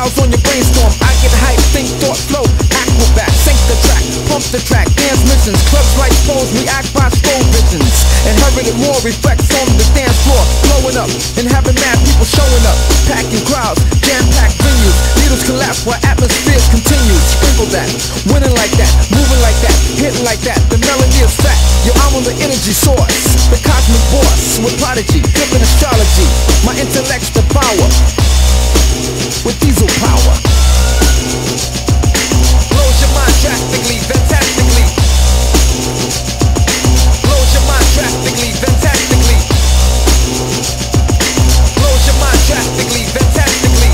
styles on your brainstorm. I get hype, think, thought, flow, acrobat, sync the track, pump the track, dance missions, clubs like pose, react by slow visions. Inherited more reflects on the dance floor, blowing up and having mad people showing up, packing crowds, jam-packed venues. Needles collapse while atmospheres continue. Sprinkle that, winning like that, moving like that, hitting like that. The melody is fat. Yo, I'm on the energy source, the cosmic boss with prodigy, flipping astrology. My intellect's the power with diesel power. Blows your mind drastically, fantastically. Blows your mind drastically, fantastically. Blows your mind drastically, fantastically.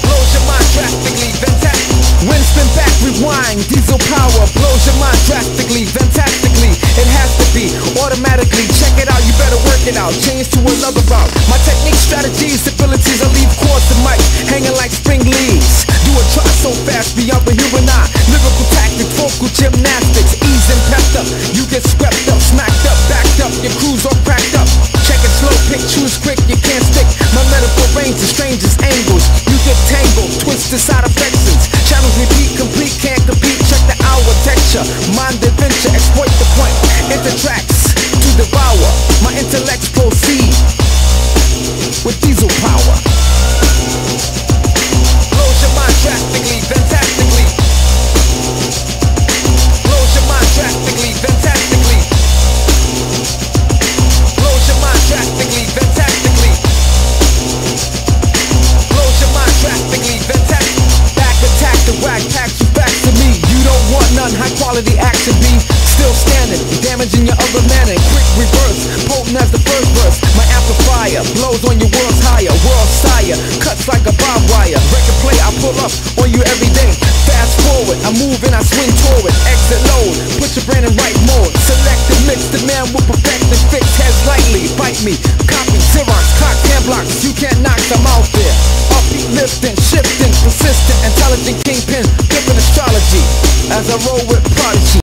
Blows your mind drastically, fantastically. Wind spin back, rewind, diesel power. Blows your mind drastically, fantastically. It has to be automatically. Check it out, you better work it out. Change to another route. My technique, strategies, abilities, I leave chords and mic hanging like spring leaves. Do a try so fast beyond the human eye. Lyrical tactics, vocal gymnastics, ease and pepped up. You get swept up, smacked up, backed up. Your crew's all cracked up. Check it slow, pick, choose quick. You can't stick. My metaphor range is strangest angles. You get tangled, twisted side affections. Channels repeat, complete, can't compete. Check the hour texture, mind adventure, exploit the point. Enter tracks to devour. My intellects proceed with diesel power. Blows your mind drastically, fantastically. Blows your mind drastically, fantastically. Blows your mind drastically, fantastically. Blows your mind drastically, fantastically. Back attack, the whack packs you back to me. You don't want none, high quality action be still standing, damaging your other man in quick reverse, potent as the first verse. My amplifier blows on your world's higher, world sire, cuts like a barbed wire. Record play, I pull up on you every day. Fast forward, I move and I swing toward. Exit load, put your brain in right mode. Select and mix, the man will perfect and fix. Heads lightly, bite me, copy, Xerox, clock, hand blocks. You can't knock them out there. Upbeat, lifting, shifting, persistent, intelligent kingpin, flipping astrology. As I roll with